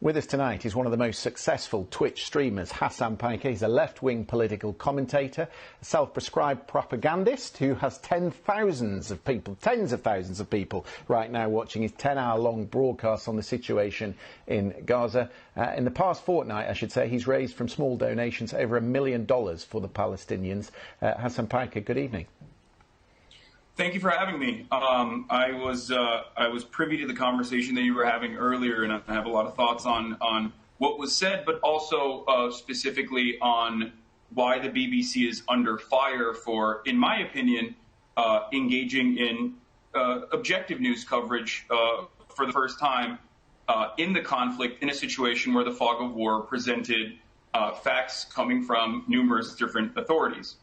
With us tonight is one of the most successful Twitch streamers, Hasan Piker. He's a left-wing political commentator, a self-prescribed propagandist who has tens of thousands of people right now watching his 10-hour-long broadcast on the situation in Gaza. In the past fortnight, I should say, he's raised from small donations over $1 million for the Palestinians. Hasan Piker, good evening. Thank you for having me. I was privy to the conversation that you were having earlier, and I have a lot of thoughts on what was said, but also specifically on why the BBC is under fire for, in my opinion, engaging in objective news coverage for the first time in the conflict, in a situation where the fog of war presented facts coming from numerous different authorities.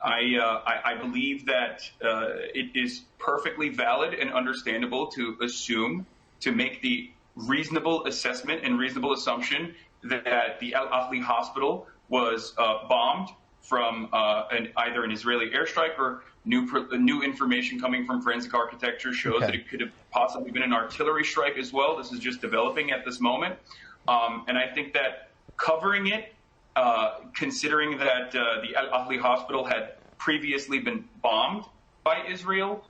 I believe that it is perfectly valid and understandable to make the reasonable assessment and reasonable assumption that the Al-Ahli hospital was bombed from either an Israeli airstrike, or new information coming from forensic architecture shows that it could have possibly been an artillery strike as well. This is just developing at this moment. And I think that covering it, considering that the Al-Ahli hospital had previously been bombed by Israel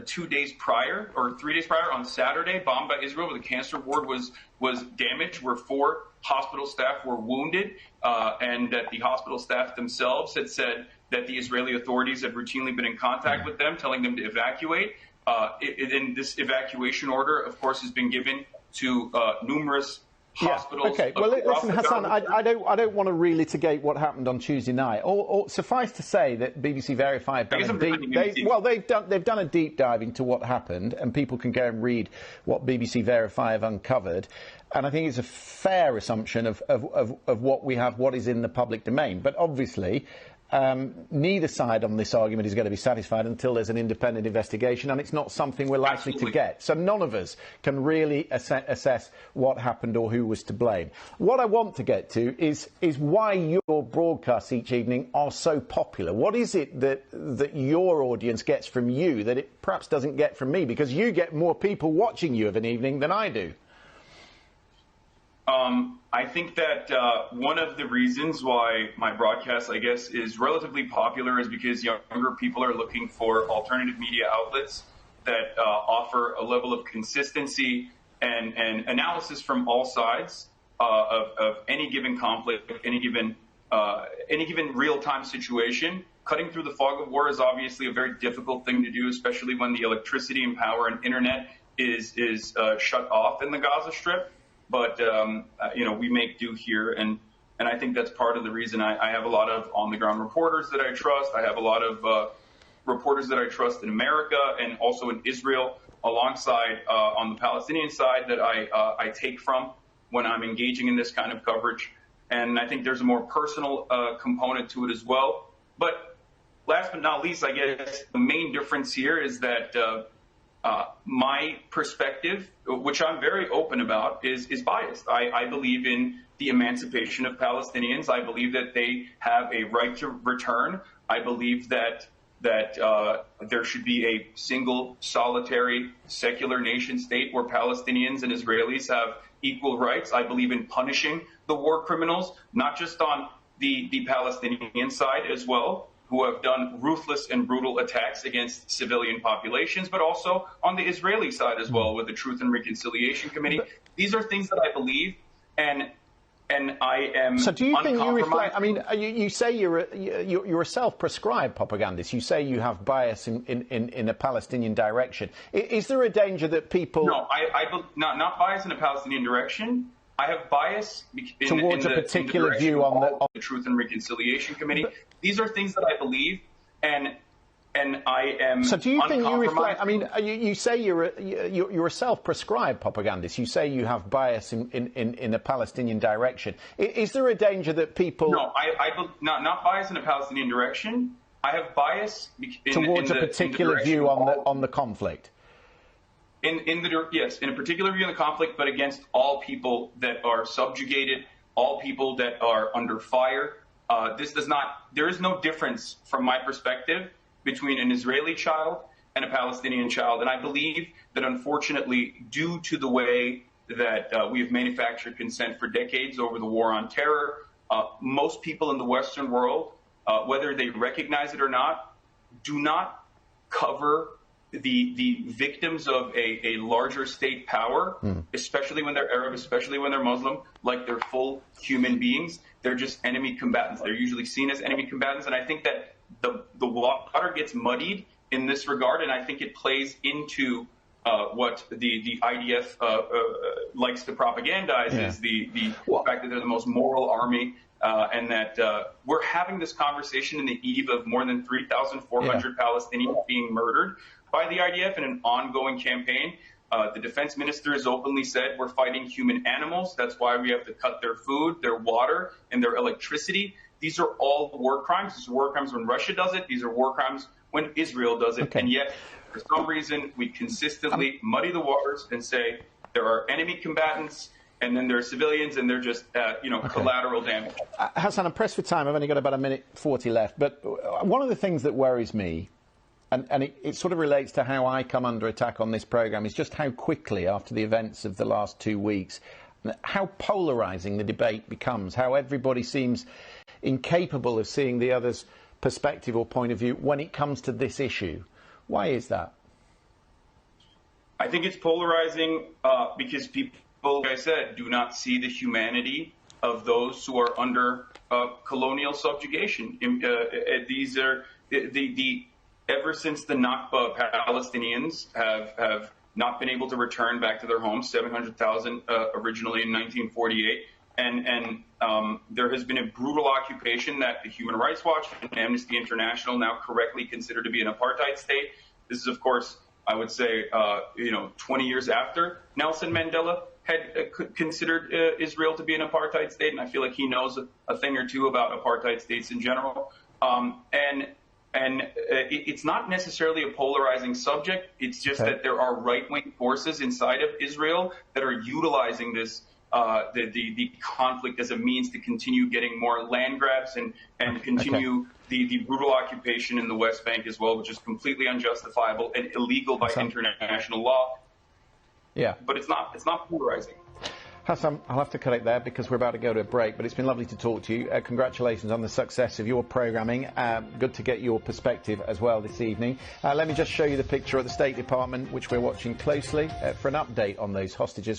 2 days prior, or 3 days prior, on Saturday, bombed by Israel, where the cancer ward was damaged, where 4 hospital staff were wounded, and that the hospital staff themselves had said that the Israeli authorities had routinely been in contact with them, telling them to evacuate. And this evacuation order, of course, has been given to numerous hospitals. Yeah, okay. Well, listen, Hasan, I don't want to relitigate what happened on Tuesday night. Or suffice to say that BBC Verify have done they've done a deep dive into what happened, and people can go and read what BBC Verify have uncovered. And I think it's a fair assumption of what we have, what is in the public domain. But obviously, neither side on this argument is going to be satisfied until there's an independent investigation, and it's not something we're likely to get. So none of us can really assess what happened or who was to blame. What I want to get to is why your broadcasts each evening are so popular. What is it that your audience gets from you that it perhaps doesn't get from me? Because you get more people watching you of an evening than I do. I think that one of the reasons why my broadcast, I guess, is relatively popular is because younger people are looking for alternative media outlets that offer a level of consistency and analysis from all sides of any given conflict, any given real-time situation. Cutting through the fog of war is obviously a very difficult thing to do, especially when the electricity and power and internet is shut off in the Gaza Strip. But, we make do here, and I think that's part of the reason I have a lot of on-the-ground reporters that I trust. I have a lot of reporters that I trust in America and also in Israel, alongside on the Palestinian side, that I take from when I'm engaging in this kind of coverage. And I think there's a more personal component to it as well. But last but not least, I guess the main difference here is that my perspective, which I'm very open about, is biased. I believe in the emancipation of Palestinians. I believe that they have a right to return. I believe that there should be a single, solitary, secular nation state where Palestinians and Israelis have equal rights. I believe in punishing the war criminals, not just on the Palestinian side as well, who have done ruthless and brutal attacks against civilian populations, but also on the Israeli side as well, with the Truth and Reconciliation Committee. These are things that I believe, and I am. So do you think you reflect? I mean, you say you're a self-prescribed propagandist. You say you have bias in a Palestinian direction. Is there a danger that people? No, not bias in a Palestinian direction. I have bias towards a particular view on the Truth and Reconciliation Committee. These are things that I believe, and I am. So do you think you reflect? I mean, you say you're a self-prescribed propagandist. You say you have bias in a Palestinian direction. Is there a danger that people? No, not bias in a Palestinian direction. I have bias towards a particular view on the conflict. In a particular view on the conflict, but against all people that are subjugated, all people that are under fire. There is no difference from my perspective between an Israeli child and a Palestinian child. And I believe that, unfortunately, due to the way that we have manufactured consent for decades over the war on terror. Most people in the Western world, whether they recognize it or not, do not cover the victims of a larger state power, especially when they're Arab, especially when they're Muslim, like they're full human beings. They're just enemy combatants. They're usually seen as enemy combatants. And I think that the water gets muddied in this regard, and I think it plays into what the IDF likes to propagandize is the fact that they're the most moral army, and that we're having this conversation in the eve of more than 3,400 Palestinians being murdered by the IDF in an ongoing campaign. The defense minister has openly said we're fighting human animals. That's why we have to cut their food, their water, and their electricity. These are all war crimes. These are war crimes when Russia does it. These are war crimes when Israel does it. And yet, for some reason, we consistently muddy the waters and say there are enemy combatants, and then there are civilians, and they're just, collateral damage. Hasan, I'm pressed for time. I've only got about a minute 40 left. But one of the things that worries me, and it sort of relates to how I come under attack on this programme, is just how quickly, after the events of the last 2 weeks, how polarising the debate becomes, how everybody seems incapable of seeing the other's perspective or point of view when it comes to this issue. Why is that? I think it's polarising because people, like I said, do not see the humanity of those who are under colonial subjugation. These are ever since the Nakba, Palestinians have not been able to return back to their homes, 700,000 originally in 1948. And there has been a brutal occupation that the Human Rights Watch and Amnesty International now correctly consider to be an apartheid state. This is, of course, I would say, 20 years after Nelson Mandela had considered Israel to be an apartheid state, and I feel like he knows a thing or two about apartheid states in general. It's not necessarily a polarizing subject. It's just that there are right-wing forces inside of Israel that are utilizing this the conflict as a means to continue getting more land grabs and continue the brutal occupation in the West Bank as well, which is completely unjustifiable and illegal by international law. Yeah. But it's not polarizing. Hasan, I'll have to cut it there because we're about to go to a break, but it's been lovely to talk to you. Congratulations on the success of your programming. Good to get your perspective as well this evening. Let me just show you the picture of the State Department, which we're watching closely for an update on those hostages.